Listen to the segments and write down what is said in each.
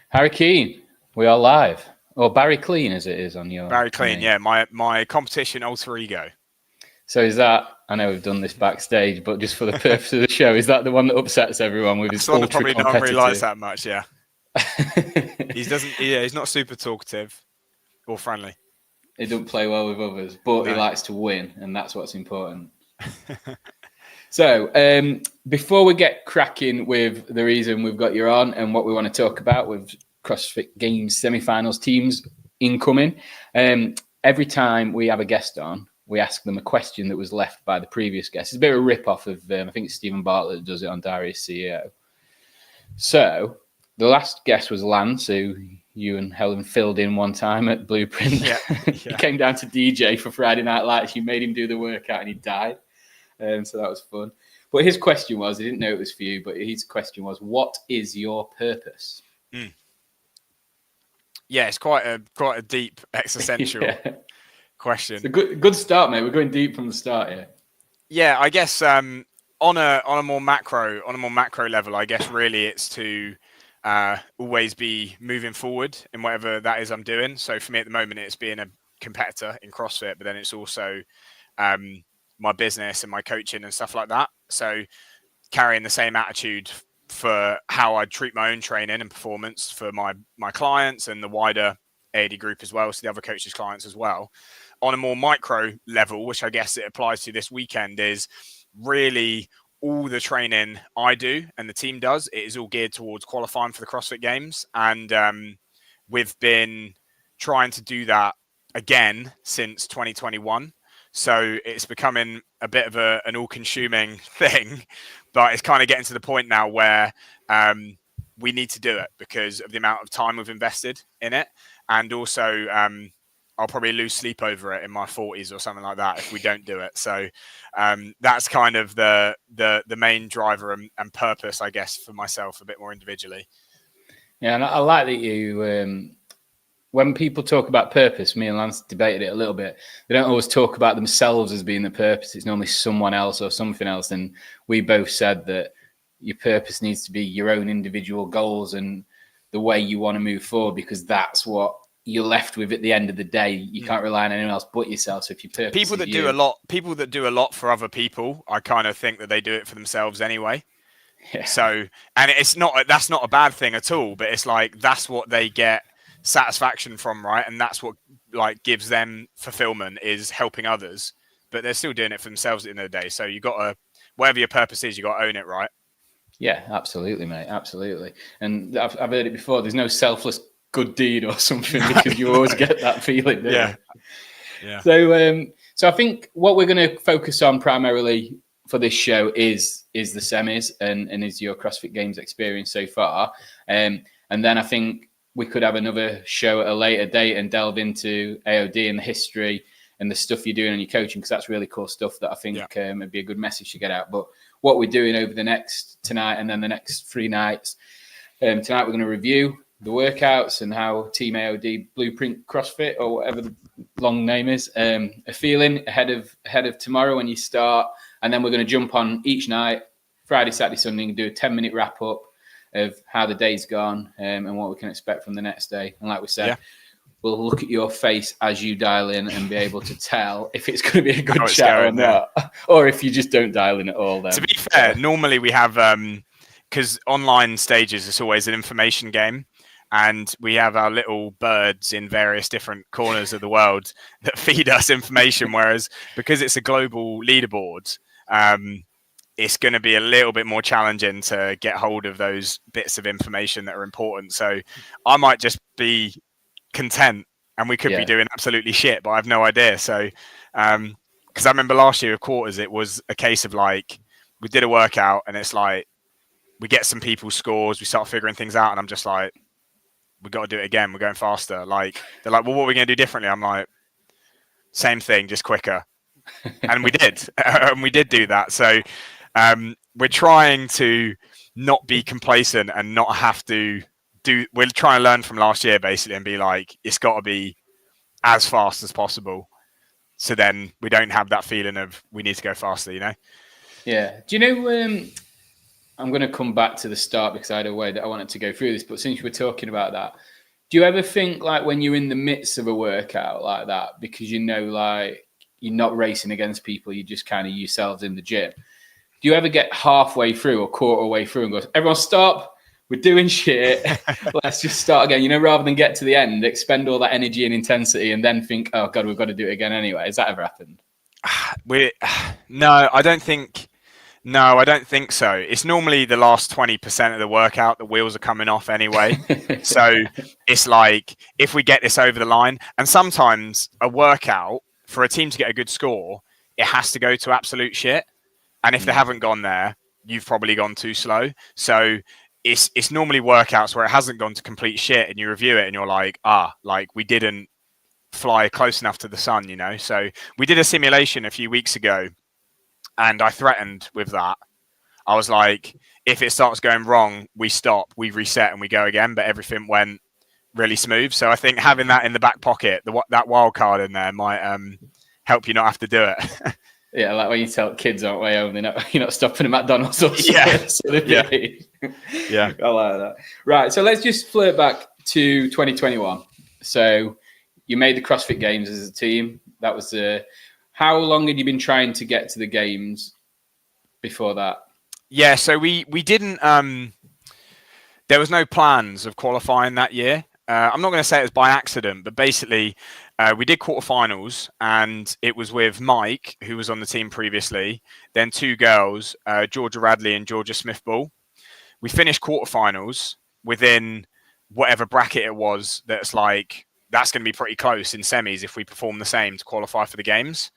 Harry Kean, we are live. Or Barry Clean, as it is on your Barry Clean, name. yeah, my competition alter ego. So is that, I know we've done this backstage, but just for the purpose of the show, is that the one that upsets everyone with his ultra Probably competitive? not really likes that much, yeah. He's not super talkative or friendly. He doesn't play well with others, but he likes to win, and that's what's important. So, before we get cracking with the reason we've got you on and what we want to talk about with CrossFit Games Semi-Finals teams incoming, every time we have a guest on, we ask them a question that was left by the previous guest. It's a bit of a rip-off of, I think it's Stephen Bartlett that does it on Diary's CEO. So, the last guest was Lance, who you and Helen filled in one time at Blueprint. Yeah. He came down to DJ for Friday Night Lights. You made him do the workout and he died. So that was fun. But his question was, I didn't know it was for you, but his question was, what is your purpose? Yeah, it's quite a deep existential question. It's a good start, mate. We're going deep from the start here. Yeah, I guess on a more macro level, I guess really it's to always be moving forward in whatever that is I'm doing. So for me at the moment, it's being a competitor in CrossFit, but then it's also my business and my coaching and stuff like that. So carrying the same attitude for how I treat my own training and performance for my clients and the wider AOD group as well, so the other coaches' clients as well. On a more micro level, which I guess it applies to this weekend, is really all the training I do and the team does, it is all geared towards qualifying for the CrossFit Games. And we've been trying to do that again since 2021. So it's becoming a bit of an all-consuming thing, but it's kind of getting to the point now where we need to do it because of the amount of time we've invested in it. And also, I'll probably lose sleep over it in my 40s or something like that if we don't do it. So that's kind of the main driver and purpose, I guess, for myself a bit more individually. Yeah, and I like that you... when people talk about purpose, me and Lance debated it a little bit. They don't always talk about themselves as being the purpose. It's normally someone else or something else. And we both said that your purpose needs to be your own individual goals and the way you want to move forward, because that's what you're left with at the end of the day. You can't rely on anyone else but yourself. So if your purpose people that do a lot for other people, I kind of think that they do it for themselves anyway. Yeah. So, and that's not a bad thing at all, but it's like, that's what they get satisfaction from, right? And that's what like gives them fulfillment, is helping others, but they're still doing it for themselves at the end of the day. So you got to, whatever your purpose is, you got to own it, right? Yeah, absolutely, mate. Absolutely. And I've heard it before. There's no selfless good deed or something, because you always get that feeling. Yeah. So I think what we're going to focus on primarily for this show is the semis and is your CrossFit Games experience so far. And then I think we could have another show at a later date and delve into AOD and the history and the stuff you're doing and your coaching, because that's really cool stuff that I think would be a good message to get out. But what we're doing over the next tonight and then the next 3 nights, tonight we're going to review the workouts and how Team AOD Blueprint CrossFit, or whatever the long name is, are feeling ahead of tomorrow when you start. And then we're going to jump on each night, Friday, Saturday, Sunday, and do a 10-minute wrap up of how the day's gone and what we can expect from the next day. And like we said, we'll look at your face as you dial in and be able to tell if it's going to be a good chat or not, or if you just don't dial in at all. Then, to be fair, normally we have, because online stages, it's always an information game. And we have our little birds in various different corners of the world that feed us information. Whereas because it's a global leaderboard, it's going to be a little bit more challenging to get hold of those bits of information that are important. So I might just be content and we could be doing absolutely shit, but I have no idea. So, because I remember last year of quarters, it was a case of like, we did a workout and it's like, we get some people's scores, we start figuring things out, and I'm just like, we got to do it again. We're going faster. Like, they're like, well, what are we going to do differently? I'm like, same thing, just quicker. And we did. And we did do that. So we're trying to not be complacent and not have to we're trying to learn from last year, basically, and be like, it's got to be as fast as possible. So then we don't have that feeling of we need to go faster, you know? Yeah. Do you know, I'm going to come back to the start because I had a way that I wanted to go through this. But since we're talking about that, do you ever think like when you're in the midst of a workout like that, because you know, like you're not racing against people, you just kind of yourselves in the gym. Do you ever get halfway through or quarter way through and go, everyone stop, we're doing shit, let's just start again, you know, rather than get to the end, expend all that energy and intensity and then think, oh God, we've got to do it again anyway. Has that ever happened? No, I don't think. No, I don't think so. It's normally the last 20% of the workout, the wheels are coming off anyway. So it's like, if we get this over the line, and sometimes a workout, for a team to get a good score, it has to go to absolute shit. And if they haven't gone there, you've probably gone too slow. So it's normally workouts where it hasn't gone to complete shit and you review it and you're like, like we didn't fly close enough to the sun, you know? So we did a simulation a few weeks ago and I threatened with that. I was like, if it starts going wrong, we stop, we reset and we go again. But everything went really smooth. So I think having that in the back pocket, that wild card in there might help you not have to do it. Yeah, like when you tell kids aren't way home, you're not stopping at McDonald's or something. Yeah. Yeah. I like that. Right, so let's just flirt back to 2021. So you made the CrossFit Games as a team. That was how long had you been trying to get to the games before that? Yeah, so we didn't. There was no plans of qualifying that year. I'm not going to say it was by accident, but basically we did quarterfinals and it was with Mike, who was on the team previously, then two girls, Georgia Radley and Georgia Smith-Ball. We finished quarterfinals within whatever bracket it was. That's going to be pretty close in semis if we perform the same to qualify for the games.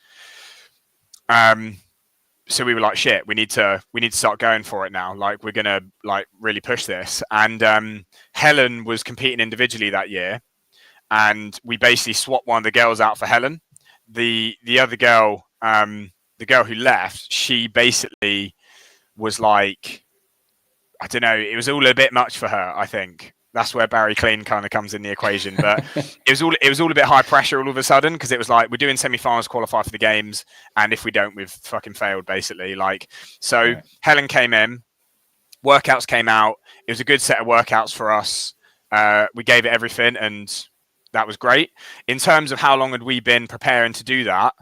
So we were like, shit, we need to start going for it now. Like, we're going to really push this. And Helen was competing individually that year. And we basically swapped one of the girls out for Helen. The other girl, the girl who left, she basically was like, I don't know, it was all a bit much for her, I think. That's where Barry Kean kind of comes in the equation. But it was all a bit high pressure all of a sudden, because it was like, we're doing semi-finals, qualify for the games, and if we don't, we've fucking failed, basically. Helen came in, workouts came out. It was a good set of workouts for us. We gave it everything, and that was great. In terms of how long had we been preparing to do that,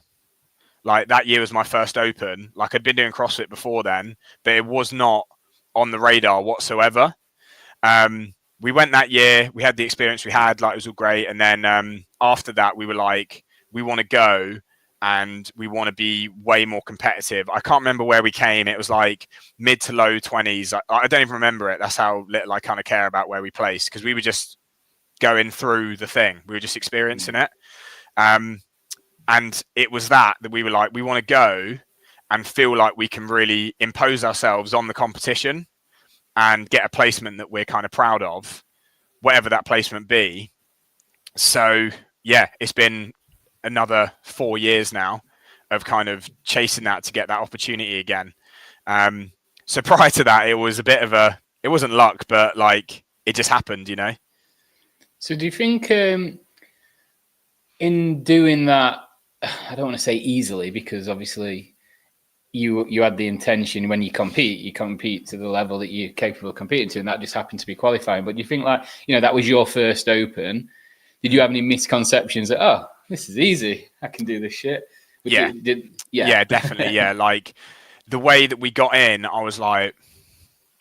that year was my first open. I'd been doing CrossFit before then, but it was not on the radar whatsoever. We went that year, we had the experience we had, it was all great. And then after that, we were like, we want to go and we want to be way more competitive. I can't remember where we came. It was mid to low 20s. I don't even remember it. That's how little I kind of care about where we placed, because we were just going through the thing. We were just experiencing it. And it was that we were like, we want to go and feel like we can really impose ourselves on the competition and get a placement that we're kind of proud of, whatever that placement be. So yeah, it's been another 4 years now of kind of chasing that to get that opportunity again. So prior to that, it was a bit of it wasn't luck, but it just happened, you know? So do you think in doing that, I don't want to say easily, because obviously you had the intention when you compete to the level that you're capable of competing to, and that just happened to be qualifying. But do you think that was your first open? Did you have any misconceptions that, oh, this is easy, I can do this shit? Yeah, definitely. Yeah, the way that we got in, I was like,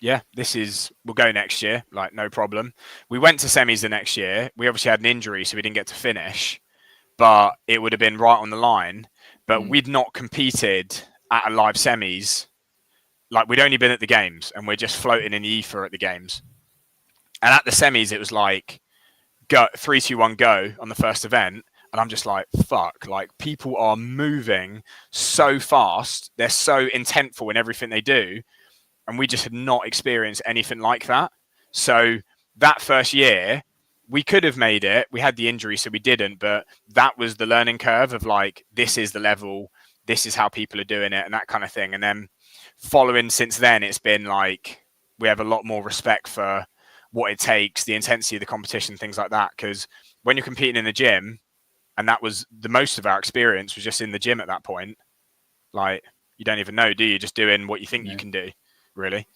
yeah, we'll go next year, no problem. We went to semis the next year. We obviously had an injury, so we didn't get to finish, but it would have been right on the line. But we'd not competed at a live semis. We'd only been at the games and we're just floating in the ether at the games. And at the semis, it was go 3, 2, 1, go on the first event. And I'm just like, fuck, people are moving so fast. They're so intentful in everything they do. And we just had not experienced anything like that. So that first year, we could have made it. We had the injury, so we didn't. But that was the learning curve of this is the level, this is how people are doing it, and that kind of thing. And then following since then, it's been we have a lot more respect for what it takes, the intensity of the competition, things like that. Because when you're competing in the gym, and that was the most of our experience was just in the gym at that point, you don't even know, do you? Just doing what you think you can do, really.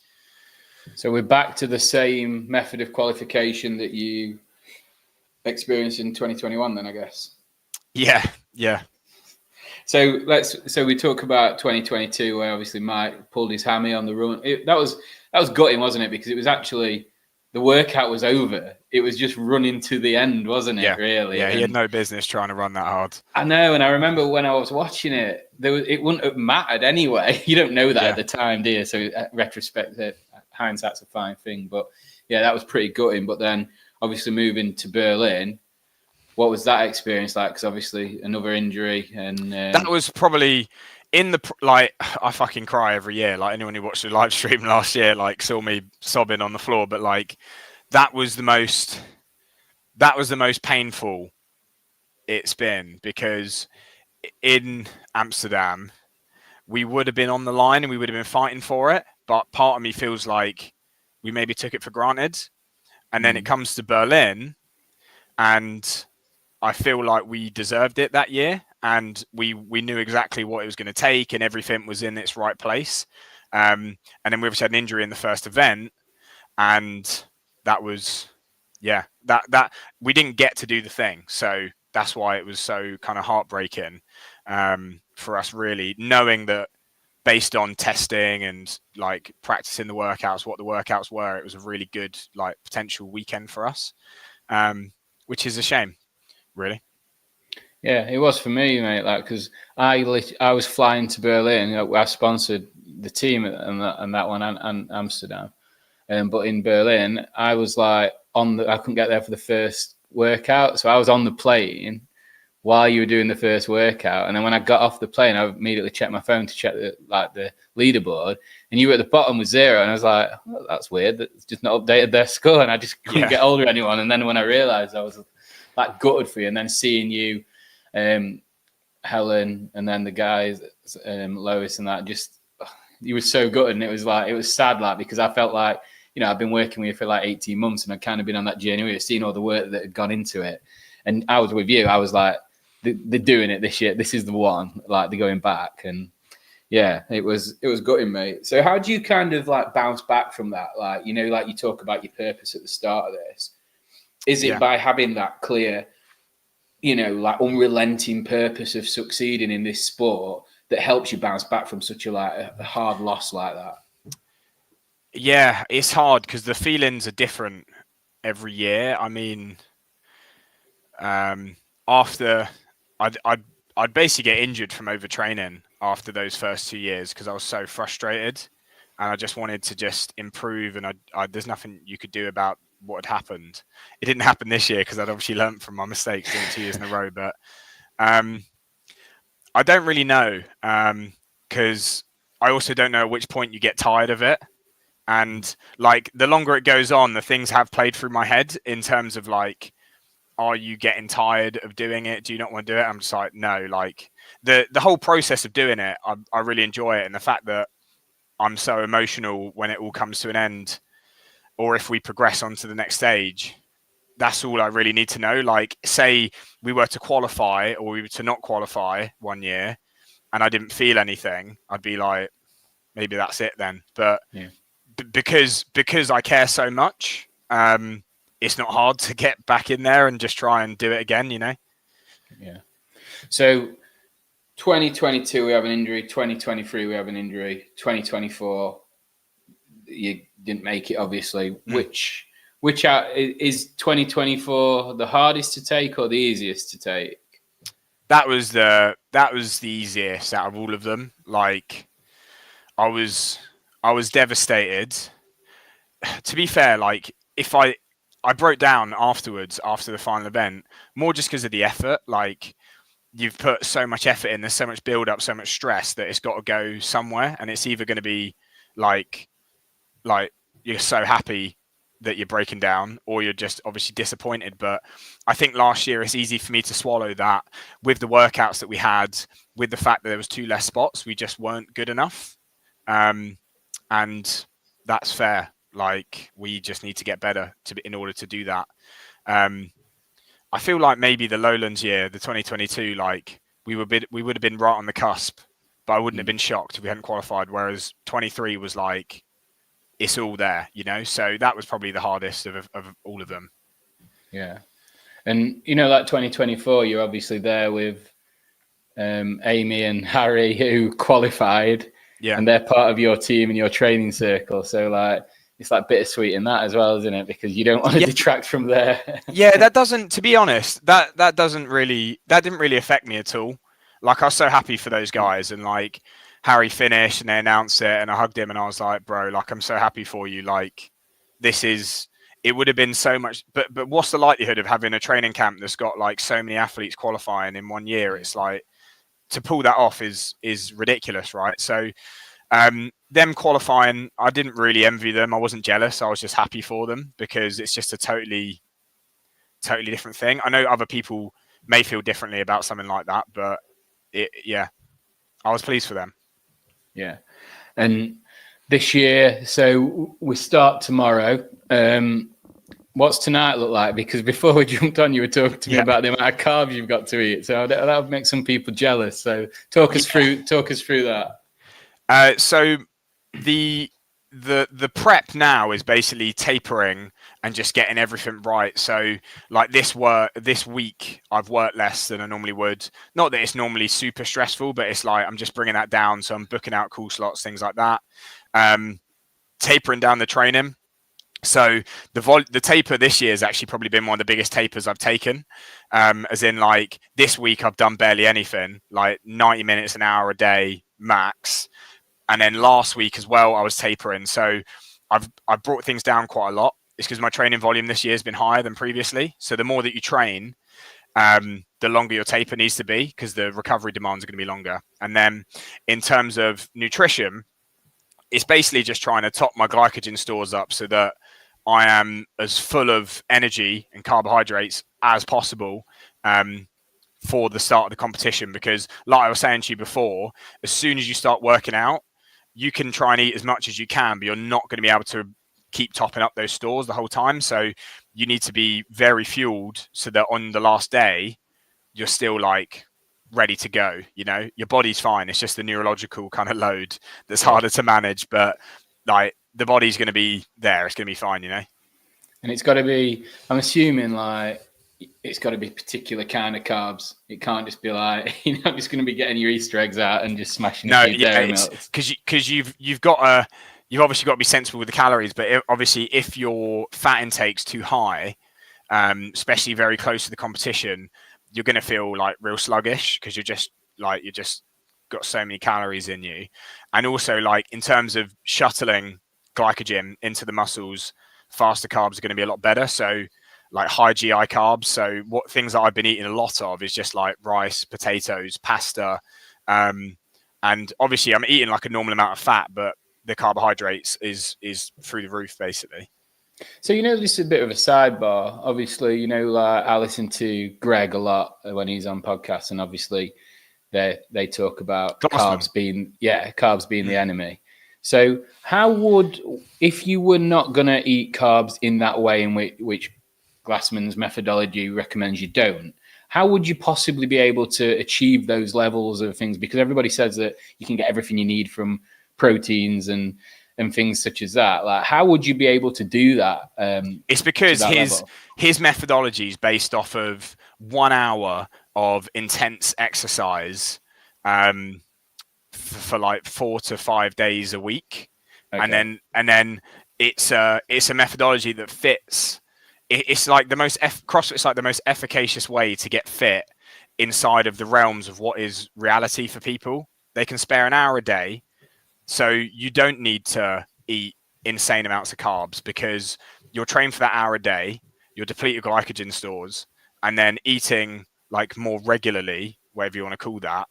So we're back to the same method of qualification that you experienced in 2021 then, I guess. Yeah. So we talk about 2022 where obviously Mike pulled his hammy on the run. That was gutting, wasn't it? Because it was actually, the workout was over. It was just running to the end, wasn't it? Yeah. Really? Yeah, he had no business trying to run that hard. I know, and I remember when I was watching it, it wouldn't have mattered anyway. You don't know that at the time, do you? So retrospect, hindsight's a fine thing. But yeah, that was pretty gutting. But then obviously moving to Berlin, what was that experience like? Because obviously another injury, and that was probably in the like, I fucking cry every year. Like anyone who watched the live stream last year, like saw me sobbing on the floor. But like that was the most painful it's been, because in Amsterdam we would have been on the line and we would have been fighting for it. But part of me feels like we maybe took it for granted. And then it comes to Berlin, and I feel like we deserved it that year, and we knew exactly what it was going to take, and everything was in its right place. And then we obviously had an injury in the first event, and that was, that we didn't get to do the thing. So that's why it was so kind of heartbreaking for us, really, knowing that based on testing and like practicing the workouts, what the workouts were, it was a really good like potential weekend for us, which is a shame, really. Yeah, it was for me, mate. Like, because I was flying to Berlin. I sponsored the team and that one and Amsterdam, but in Berlin, I was like I couldn't get there for the first workout, so I was on the plane while you were doing the first workout, and then when I got off the plane, I immediately checked my phone to check the leaderboard, and you were at the bottom with 0, and I was like, oh, that's weird. That's just not updated their score, and I just couldn't get hold of anyone. And then when I realised, I was like gutted for you, and then seeing you, Helen, and then the guys, Lois, and that, just you were so gutted, and it was sad, like, because I felt like, I've been working with you for like 18 months, and I'd kind of been on that journey where I've seen all the work that had gone into it, and I was with you. I was like, they're doing it this year. This is the one. Like, they're going back, and yeah, it was gutting, mate. So how do you kind of like bounce back from that? Like, like you talk about your purpose at the start of this. Is it by having that clear, like unrelenting purpose of succeeding in this sport that helps you bounce back from such a hard loss like that? Yeah, it's hard because the feelings are different every year. I mean, after I'd basically get injured from overtraining after those first 2 years because I was so frustrated, and I just wanted to just improve, and there's nothing you could do about what had happened. It didn't happen this year because I'd obviously learned from my mistakes doing 2 years in a row, but I don't really know, because I also don't know at which point you get tired of it. And like the longer it goes on, the things have played through my head in terms of like, are you getting tired of doing it? Do you not want to do it? I'm just like, no, like the whole process of doing it, I really enjoy it. And the fact that I'm so emotional when it all comes to an end, or if we progress on to the next stage, that's all I really need to know. Like, say we were to qualify or we were to not qualify one year and I didn't feel anything, I'd be like, maybe that's it then. But because I care so much, it's not hard to get back in there and just try and do it again, Yeah. So 2022, we have an injury. 2023, we have an injury. 2024, you didn't make it, obviously. Which is 2024 the hardest to take or the easiest to take? That was the easiest out of all of them. Like, I was devastated. To be fair, like if I broke down afterwards after the final event, more just because of the effort. Like, you've put so much effort in, there's so much build up, so much stress that it's got to go somewhere, and it's either going to be like you're so happy that you're breaking down, or you're just obviously disappointed. But I think last year it's easy for me to swallow that with the workouts that we had, with the fact that there was 2 less spots, we just weren't good enough, and that's fair. Like, we just need to get better in order to do that. I feel like maybe the Lowlands year, the 2022, like we would have been right on the cusp, but I wouldn't have been shocked if we hadn't qualified. Whereas 23 was like, it's all there, so that was probably the hardest of all of them. Yeah. And like 2024, you're obviously there with Amy and Harry, who qualified, and they're part of your team and your training circle. So like, it's like bittersweet in that as well, isn't it? Because you don't want to detract from there. Yeah, that doesn't, to be honest, that didn't really affect me at all. Like, I was so happy for those guys, and like Harry finished and they announced it, and I hugged him and I was like, bro, like, I'm so happy for you. Like, it would have been so much, but what's the likelihood of having a training camp that's got like so many athletes qualifying in 1 year? It's like, to pull that off is ridiculous, right? So them qualifying, I didn't really envy them. I wasn't jealous. I was just happy for them, because it's just a totally different thing. I know other people may feel differently about something like that, but I was pleased for them. Yeah. And this year, so we start tomorrow. What's tonight look like? Because before we jumped on, you were talking to me about the amount of carbs you've got to eat. So that would make some people jealous. So talk us through that. So the prep now is basically tapering and just getting everything right. So like this week, I've worked less than I normally would. Not that it's normally super stressful, but it's like I'm just bringing that down. So I'm booking out cool slots, things like that. Tapering down the training. So the taper this year has actually probably been one of the biggest tapers I've taken. As in, like, this week I've done barely anything, like 90 minutes, an hour a day max. And then last week as well, I was tapering. So I've brought things down quite a lot. It's because my training volume this year has been higher than previously. So the more that you train, the longer your taper needs to be, because the recovery demands are going to be longer. And then in terms of nutrition, it's basically just trying to top my glycogen stores up so that I am as full of energy and carbohydrates as possible for the start of the competition. Because like I was saying to you before, as soon as you start working out, you can try and eat as much as you can, but you're not going to be able to keep topping up those stores the whole time. So you need to be very fueled so that on the last day, you're still like ready to go. Your body's fine. It's just the neurological kind of load that's harder to manage, but like the body's going to be there. It's going to be fine, And it's got to be, I'm assuming, like, it's got to be particular kind of carbs. It can't just be like, you're not just going to be getting your Easter eggs out and just smashing. No, because you've obviously got to be sensible with the calories. But obviously, if your fat intake's too high, especially very close to the competition, you're going to feel like real sluggish, because you're just got so many calories in you. And also, like, in terms of shuttling glycogen into the muscles, faster carbs are going to be a lot better. So like high GI carbs. So what things that I've been eating a lot of is just like rice, potatoes, pasta. And obviously I'm eating like a normal amount of fat, but the carbohydrates is through the roof, basically. So, this is a bit of a sidebar. Obviously, like, I listen to Greg a lot when he's on podcasts, and obviously they talk about carbs being the enemy. So if you were not going to eat carbs in that way in which Glassman's methodology recommends you don't, how would you possibly be able to achieve those levels of things? Because everybody says that you can get everything you need from proteins and things such as that. Like, how would you be able to do that? It's because his methodology is based off of 1 hour of intense exercise for like 4 to 5 days a week. Okay. And then it's a methodology that fits. It's like CrossFit's like the most efficacious way to get fit inside of the realms of what is reality for people. They can spare an hour a day, so you don't need to eat insane amounts of carbs, because you're trained for that hour a day, you'll deplete your glycogen stores, and then eating like more regularly, whatever you want to call that,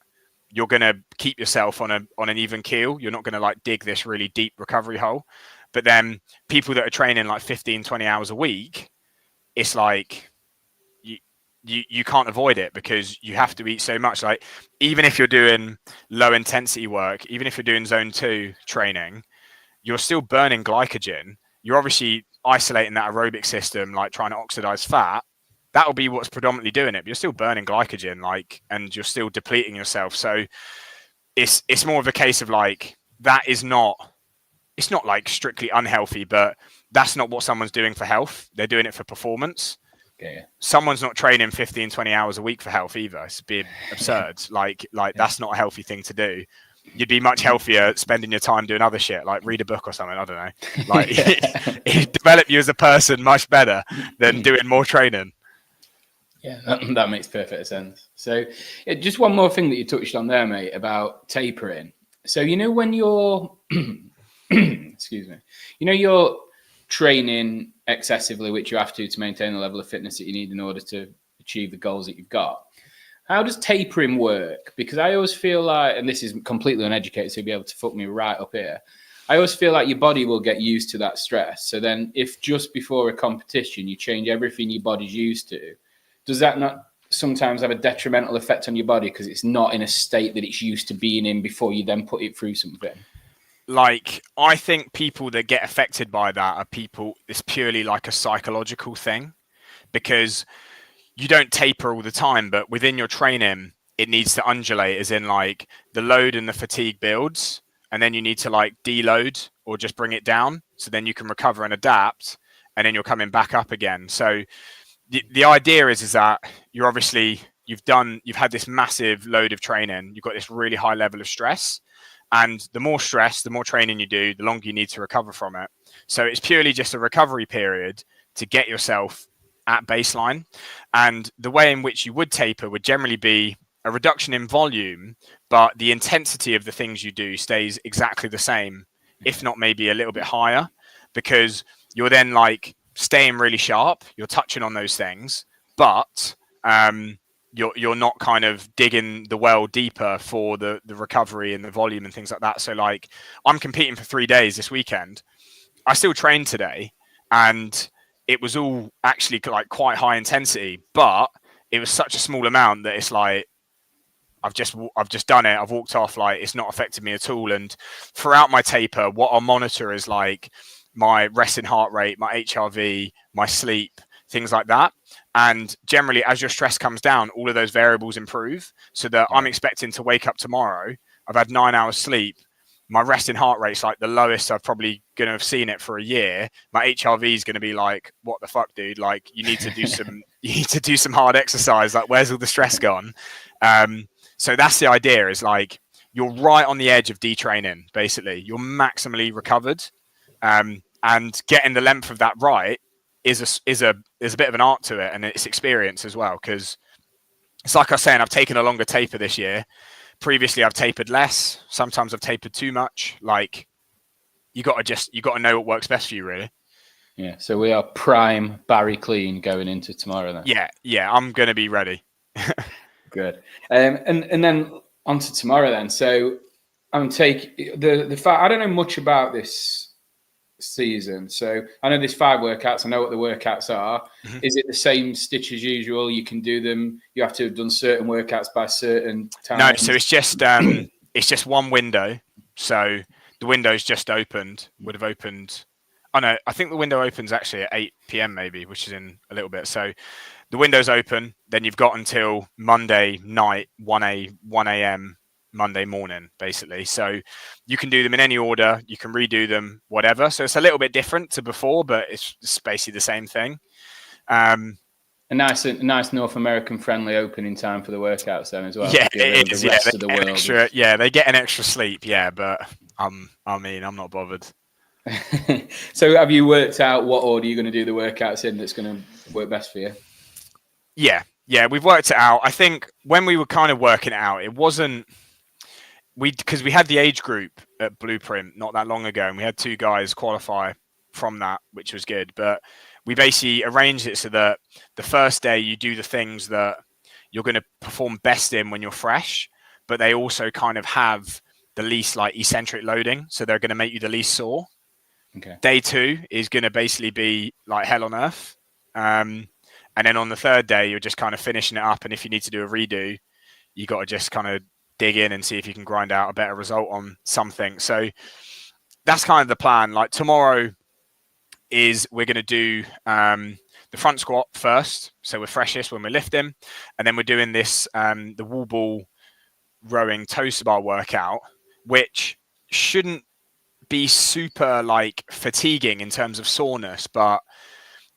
you're going to keep yourself on an even keel. You're not going to like dig this really deep recovery hole. But then people that are training like 15, 20 hours a week, it's like you can't avoid it, because you have to eat so much. Like, even if you're doing low intensity work, even if you're doing zone 2 training, you're still burning glycogen. You're obviously isolating that aerobic system, like trying to oxidize fat. That'll be what's predominantly doing it, but you're still burning glycogen, like, and you're still depleting yourself. So it's more of a case of like, it's it's not like strictly unhealthy, but that's not what someone's doing for health. They're doing it for performance. Okay. Someone's not training 15, 20 hours a week for health either. It's be absurd. Like that's not a healthy thing to do. You'd be much healthier spending your time doing other shit, like read a book or something. I don't know. Like it develop you as a person much better than doing more training. Yeah, that makes perfect sense. So just one more thing that you touched on there, mate, about tapering. So, when you're, excuse me, you're training excessively, which you have to maintain the level of fitness that you need in order to achieve the goals that you've got. How does tapering work? Because I always feel like, and this is completely uneducated, so you'll be able to fuck me right up here. I always feel like your body will get used to that stress. So then if just before a competition, you change everything your body's used to, does that not sometimes have a detrimental effect on your body because it's not in a state that it's used to being in before you then put it through something? Like, I think people that get affected by that are people, it's purely like a psychological thing, because you don't taper all the time, but within your training, it needs to undulate, as in like the load and the fatigue builds, and then you need to like deload or just bring it down. So then you can recover and adapt, and then you're coming back up again. So the idea is that you're obviously, you've had this massive load of training. You've got this really high level of stress, and the more stress, the more training you do, the longer you need to recover from it. So it's purely just a recovery period to get yourself at baseline. And the way in which you would taper would generally be a reduction in volume, but the intensity of the things you do stays exactly the same, if not maybe a little bit higher, because you're then like staying really sharp, you're touching on those things, but you're not kind of digging the well deeper for the recovery and the volume and things like that. So like, I'm competing for 3 days this weekend. I still trained today, and it was all actually like quite high intensity, but it was such a small amount that it's like, I've just done it. I've walked off, like it's not affected me at all. And throughout my taper, what I'll monitor is like my resting heart rate, my HRV, my sleep, things like that. And generally, as your stress comes down, all of those variables improve, so that I'm expecting to wake up tomorrow. I've had 9 hours sleep. My resting heart rate's like the lowest I've probably going to have seen it for a year. My HRV is going to be like, what the fuck, dude? Like, you need to do some hard exercise. Like, where's all the stress gone? So that's the idea, is like, you're right on the edge of detraining, basically. You're maximally recovered. And getting the length of that right is a bit of an art to it, and it's experience as well. Because it's like I was saying, I've taken a longer taper this year. Previously, I've tapered less. Sometimes I've tapered too much. Like, you got to know what works best for you, really. Yeah. So we are prime Barry Clean going into tomorrow then. Yeah. I'm going to be ready. Good. And then on to tomorrow then. So I'm taking the fact, I don't know much about this season. So I know there's 5 workouts. I know what the workouts are. Mm-hmm. Is it the same stitch as usual? You can do them. You have to have done certain workouts by certain times. No, so it's just one window. So the window's just opened. Would have opened. Oh no, I think the window opens actually at 8 p.m. maybe, which is in a little bit. So the window's open. Then you've got until Monday night, 1 a.m. Monday morning, basically. So you can do them in any order. You can redo them, whatever. So it's a little bit different to before, but it's basically the same thing. A nice North American friendly opening time for the workouts then as well. Yeah, it is. They get an extra sleep. Yeah, but I'm not bothered. So have you worked out what order you're going to do the workouts in that's going to work best for you? Yeah, we've worked it out. I think when we were kind of working it out, it wasn't. Because we had the age group at Blueprint not that long ago, and we had 2 guys qualify from that, which was good. But we basically arranged it so that the first day you do the things that you're going to perform best in when you're fresh, but they also kind of have the least like eccentric loading, so they're going to make you the least sore. Okay. Day 2 is going to basically be like hell on earth, and then on the 3rd day you're just kind of finishing it up. And if you need to do a redo, you got to just kind of dig in and see if you can grind out a better result on something. So that's kind of the plan. Like, tomorrow is we're going to do the front squat first, so we're freshest when we're lifting, and then we're doing this the wall ball rowing toaster bar workout, which shouldn't be super like fatiguing in terms of soreness, but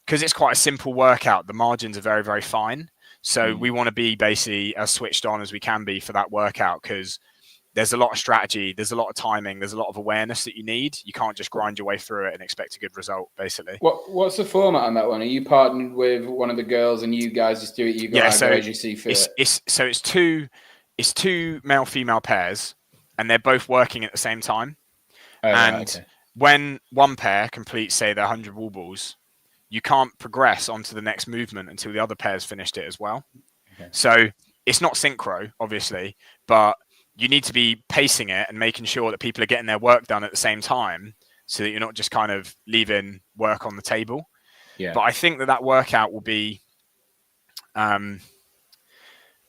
because it's quite a simple workout, the margins are very, very fine. So we want to be basically as switched on as we can be for that workout, because there's a lot of strategy, there's a lot of timing, there's a lot of awareness that you need. You can't just grind your way through it and expect a good result, basically. What's the format on that one? Are you partnered with one of the girls and you guys just do it? You go, Yeah, go as you see fit. It's two male-female pairs, and they're both working at the same time. Oh, and right, okay. when one pair completes, say, their 100 wall balls, you can't progress onto the next movement until the other pair's finished it as well. Okay. So it's not synchro, obviously, but you need to be pacing it and making sure that people are getting their work done at the same time, so that you're not just kind of leaving work on the table. Yeah. But I think that workout will be, I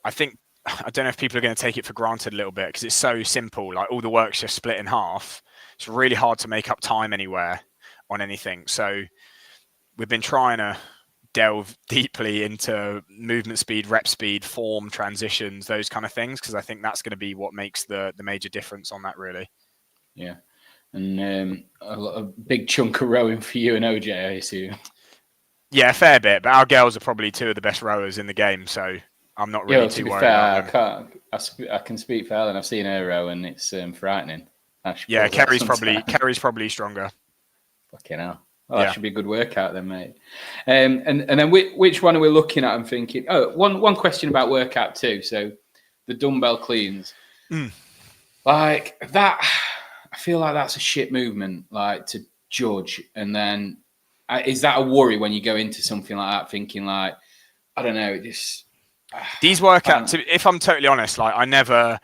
don't know if people are going to take it for granted a little bit, because it's so simple. Like, all the work's just split in half. It's really hard to make up time anywhere on anything. So we've been trying to delve deeply into movement speed, rep speed, form, transitions, those kind of things, because I think that's going to be what makes the major difference on that, really. Yeah. And a big chunk of rowing for you and OJ, I assume. Yeah, a fair bit, but our girls are probably two of the best rowers in the game, so I'm not really too worried about them. I can speak for Helen. I've seen her row, and it's frightening. Yeah, Kerry's probably stronger. Fucking hell. Well, that should be a good workout then, mate. And then which one are we looking at? I'm thinking. Oh, one question about workout too. So the dumbbell cleans, like that. I feel like that's a shit movement, like, to judge. And then is that a worry when you go into something like that, thinking like, I don't know, just these workouts? If I'm totally honest, like, I never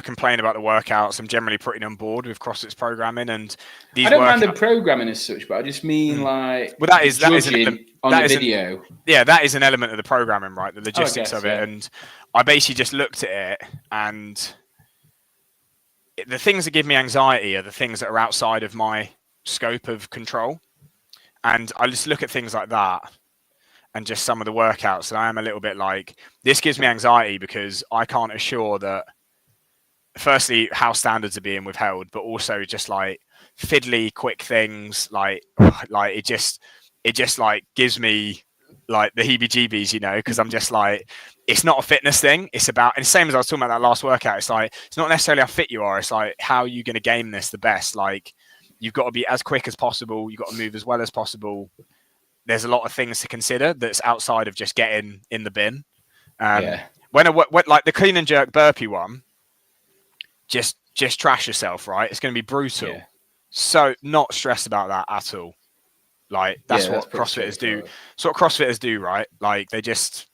complain about the workouts. I'm generally pretty on board with CrossFit's programming, and these. I don't mind the programming as such, but I just mean like, well, that is on the video. Yeah, that is an element of the programming, right? The logistics of it, and I basically just looked at it, and the things that give me anxiety are the things that are outside of my scope of control, and I just look at things like that. And just some of the workouts, and I am a little bit like, this gives me anxiety because I can't assure that, firstly, how standards are being withheld, but also just like fiddly quick things, like it just like gives me like the heebie-jeebies, you know, because I'm just like, it's not a fitness thing. It's about, and same as I was talking about that last workout, it's like, it's not necessarily how fit you are. It's like, how are you going to game this the best? Like, you've got to be as quick as possible. You've got to move as well as possible. There's a lot of things to consider that's outside of just getting in the bin. When like the clean and jerk burpee one, just trash yourself, right? It's going to be brutal. Yeah. So not stressed about that at all. Like, that's what CrossFitters do. It's what CrossFitters do, right? Like, they just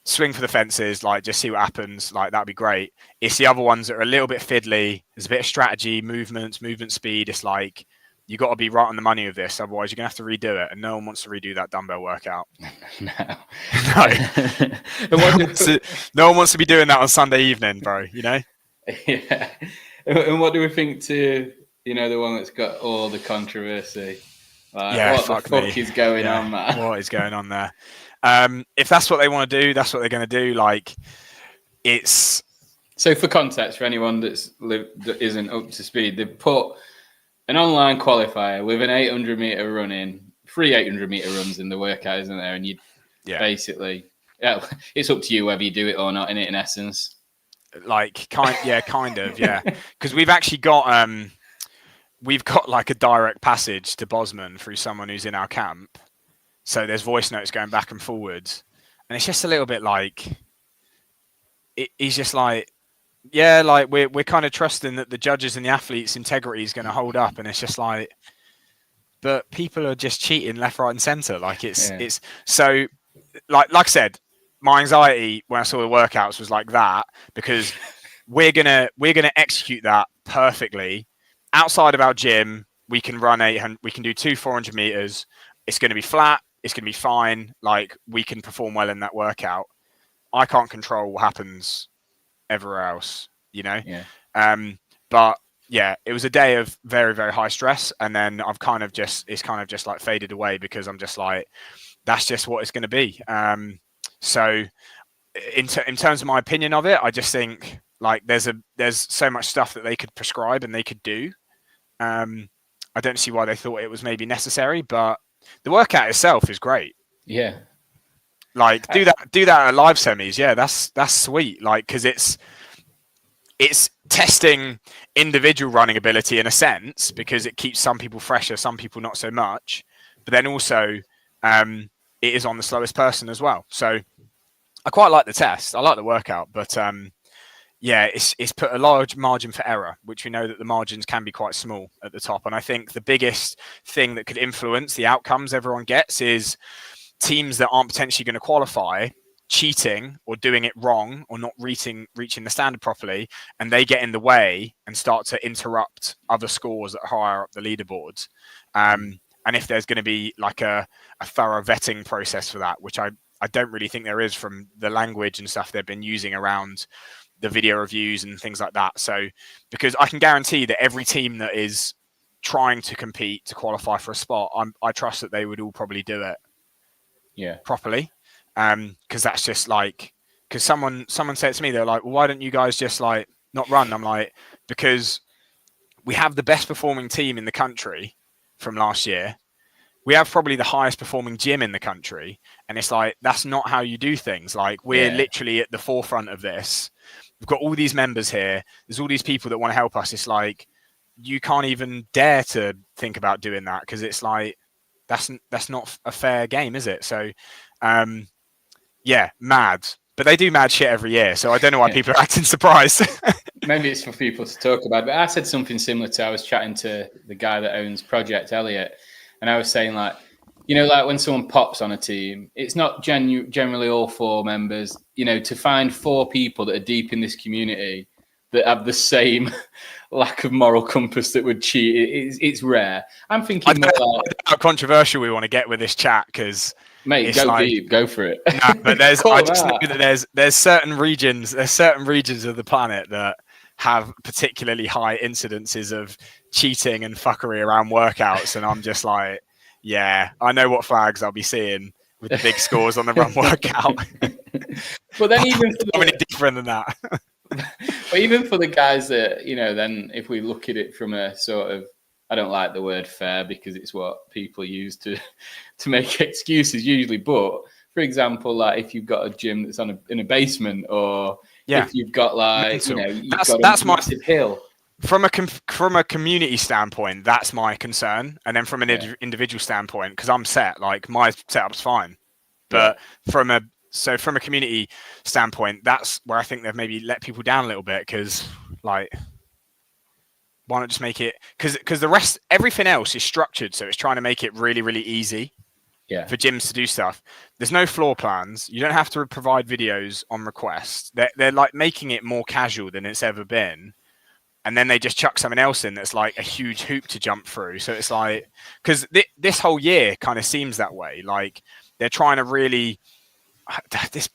swing for the fences, like, just see what happens. Like, that'd be great. It's the other ones that are a little bit fiddly. There's a bit of strategy, movement speed. It's like, you got to be right on the money with this, otherwise you're gonna have to redo it, and no one wants to redo that dumbbell workout. No. No one wants to be doing that on Sunday evening, bro. You know. Yeah. And what do we think to, you know, the one that's got all the controversy? Like, what the fuck is going on, man? What is going on there? If that's what they want to do, that's what they're going to do. Like, it's. So for context, for anyone that isn't up to speed, they've put an online qualifier with an 800 meter run in, 3 800 meter runs in the workout, isn't there? And you basically, it's up to you whether you do it or not, in essence. Like, kind of, yeah. Because we've actually got, like a direct passage to Bosman through someone who's in our camp. So there's voice notes going back and forwards. And it's just a little bit like, he's just like, yeah, like we're kind of trusting that the judges and the athletes' integrity is going to hold up, and it's just like, but people are just cheating left, right, and centre. Like, it's so, like I said, my anxiety when I saw the workouts was like that, because we're gonna execute that perfectly outside of our gym. We can run 800, we can do 2 400 meters. It's going to be flat. It's going to be fine. Like, we can perform well in that workout. I can't control what happens everywhere else, you know. But yeah, it was a day of very, very high stress, and then it's kind of just like faded away, because I'm just like, that's just what it's going to be. So in terms of my opinion of it, I just think, like, there's so much stuff that they could prescribe and they could do I don't see why they thought it was maybe necessary, but the workout itself is great. Yeah. Like do that at live semis. Yeah, that's sweet. Like, because it's testing individual running ability in a sense, because it keeps some people fresher, some people not so much. But then also, it is on the slowest person as well. So I quite like the test. I like the workout, but yeah, it's put a large margin for error, which we know that the margins can be quite small at the top. And I think the biggest thing that could influence the outcomes everyone gets is teams that aren't potentially going to qualify cheating or doing it wrong or not reaching the standard properly, and they get in the way and start to interrupt other scores that are higher up the leaderboards. And if there's going to be like a thorough vetting process for that, which I don't really think there is from the language and stuff they've been using around the video reviews and things like that. So, because I can guarantee that every team that is trying to compete to qualify for a spot, I trust that they would all probably do it properly. Because that's just like, because someone said to me, they're like, well, why don't you guys just like not run? I'm like, because we have the best performing team in the country from last year. We have probably the highest performing gym in the country. And it's like, that's not how you do things. Like, we're literally at the forefront of this. We've got all these members here. There's all these people that want to help us. It's like, you can't even dare to think about doing that, because it's like, that's not a fair game, is it? So, yeah, mad. But they do mad shit every year, so I don't know why people are acting surprised. Maybe it's for people to talk about. But I said something similar to, I was chatting to the guy that owns Project Elliot, and I was saying, like, you know, like when someone pops on a team, it's not generally all 4 members. You know, to find 4 people that are deep in this community that have the same lack of moral compass that would cheat, it's rare. I'm thinking more like how controversial we want to get with this chat, because mate, go like, deep, go for it. Nah, but I just know that there's certain regions of the planet that have particularly high incidences of cheating and fuckery around workouts, and I'm just like, yeah, I know what flags I'll be seeing with the big scores on the run workout. But then even different than that. But even for the guys that, you know, then if we look at it from a sort of, I don't like the word fair because it's what people use to make excuses usually. But for example, like if you've got a gym that's in a basement, or if you've got like, you know, that's my hill. From a community standpoint, that's my concern. And then from an individual standpoint, because I'm set, like my setup's fine. But from a community standpoint, that's where I think they've maybe let people down a little bit, because like, why not just make it, because the rest, everything else is structured, so it's trying to make it really, really easy for gyms to do stuff. There's no floor plans. You don't have to provide videos on request. They're like making it more casual than it's ever been. And then they just chuck something else in that's like a huge hoop to jump through. So it's like, because this whole year kind of seems that way. Like they're trying to really,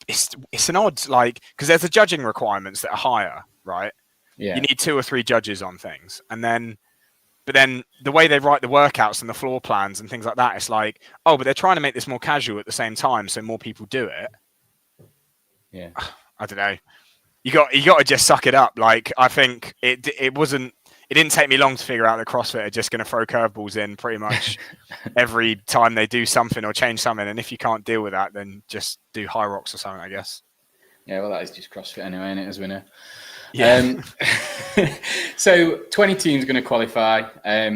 it's an odd, like, because there's the judging requirements that are higher, right? Yeah. You need 2 or 3 judges on things. But then the way they write the workouts and the floor plans and things like that, it's like, oh, but they're trying to make this more casual at the same time, so more people do it. Yeah. I don't know. You got to just suck it up. Like, I think it didn't take me long to figure out that CrossFit are just going to throw curveballs in pretty much every time they do something or change something. And if you can't deal with that, then just do high rocks or something, I guess. Yeah, well, that is just CrossFit anyway, isn't it, as we know. Yeah. So 20 teams going to qualify. I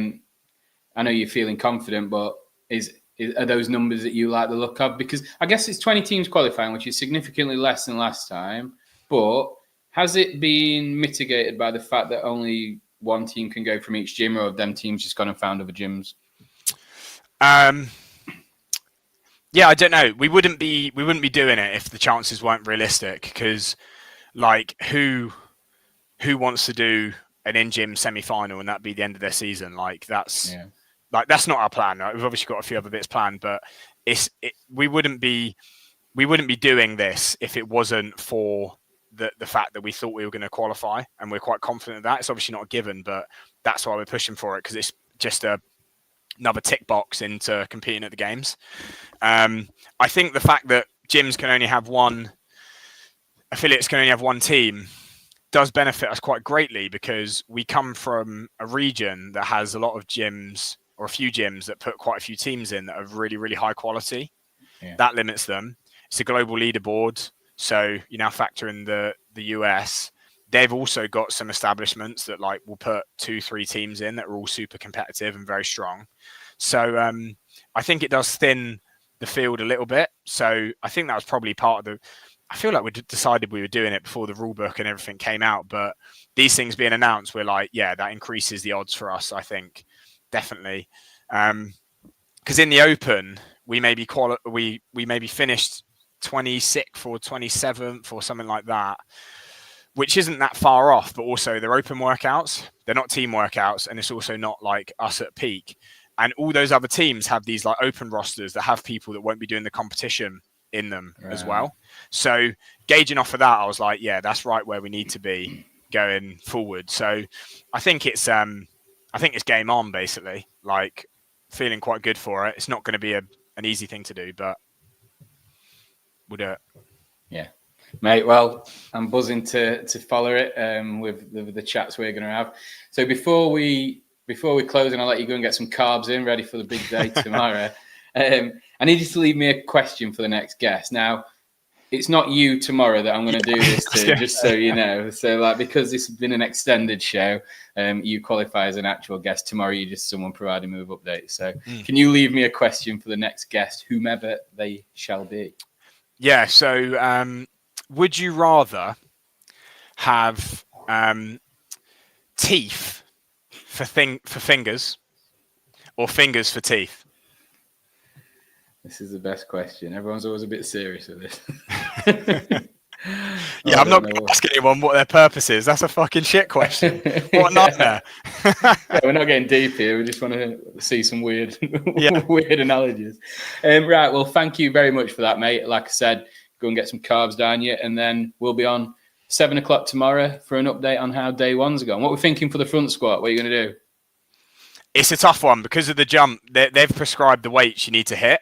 know you're feeling confident, but are those numbers that you like the look of? Because I guess it's 20 teams qualifying, which is significantly less than last time. But has it been mitigated by the fact that only one team can go from each gym, or have them teams just gone and found other gyms? Yeah, I don't know. We wouldn't be doing it if the chances weren't realistic, because like who wants to do an in-gym semi-final and that be the end of their season? Like that's that's not our plan. Right? We've obviously got a few other bits planned, but we wouldn't be doing this if it wasn't for the fact that we thought we were going to qualify, and we're quite confident of that. It's obviously not a given, but that's why we're pushing for it, because it's just another tick box into competing at the games. I think the fact that gyms can only have affiliates can only have one team does benefit us quite greatly because we come from a region that has a lot of gyms, or a few gyms that put quite a few teams in that are really, really high quality. Yeah. That limits them. It's a global leaderboard. So you now factor in the US. They've also got some establishments that like will put 2-3 teams in that are all super competitive and very strong. So I think it does thin the field a little bit. So I think that was probably part of the, I feel like we decided we were doing it before the rule book and everything came out, but these things being announced, we're like, yeah, that increases the odds for us, I think, definitely. Because in the open, we maybe finished 26th or 27th or something like that, which isn't that far off, but also they're open workouts. They're not team workouts. And it's also not like us at peak. And all those other teams have these like open rosters that have people that won't be doing the competition in them as well. So gauging off of that, I was like, yeah, that's right where we need to be going forward. So I think it's game on, basically. Like, feeling quite good for it. It's not going to be an easy thing to do, but we'll do it. Yeah, mate. Well, I'm buzzing to follow it with the chats we're going to have. So before we close, and I'll let you go and get some carbs in, ready for the big day tomorrow. I need you to leave me a question for the next guest. Now, it's not you tomorrow that I'm going to do this to, just so you know. So, like, because this has been an extended show, you qualify as an actual guest. Tomorrow, you're just someone providing me with updates. So, can you leave me a question for the next guest, whomever they shall be? Yeah. So, would you rather have teeth for fingers or fingers for teeth? This is the best question. Everyone's always a bit serious with this. Yeah, I'm not going to ask anyone what their purpose is. That's a fucking shit question. What a nightmare. Yeah, we're not getting deep here. We just want to see some weird analogies. Right. Well, thank you very much for that, mate. Like I said, go and get some carbs down you, and then we'll be on 7 o'clock tomorrow for an update on how day one's gone. What we're thinking for the front squat. What are you going to do? It's a tough one because of the jump. They've prescribed the weights you need to hit.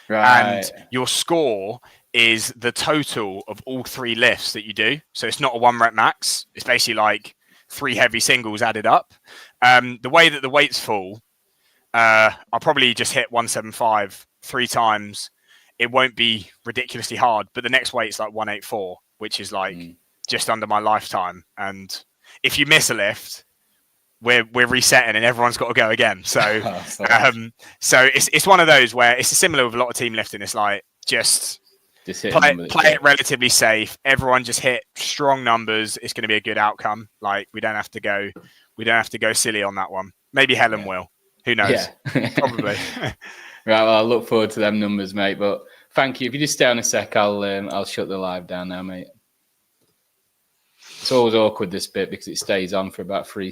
Right. And your score is the total of all 3 lifts that you do. So it's not a 1 rep max. It's basically like 3 heavy singles added up. The way that the weights fall, I'll probably just hit 175 3 times. It won't be ridiculously hard, but the next weight's like 184, which is like just under my lifetime. And if you miss a lift, we're resetting and everyone's got to go again. So so it's one of those where it's similar with a lot of team lifting. It's like just play it relatively safe. Everyone just hit strong numbers. It's going to be a good outcome. Like we don't have to go silly on that one. Maybe Helen will. Who knows? Yeah. Probably. Right. Well, I look forward to them numbers, mate. But thank you. If you just stay on a sec, I'll shut the live down now, mate. It's always awkward this bit because it stays on for about 3 seconds.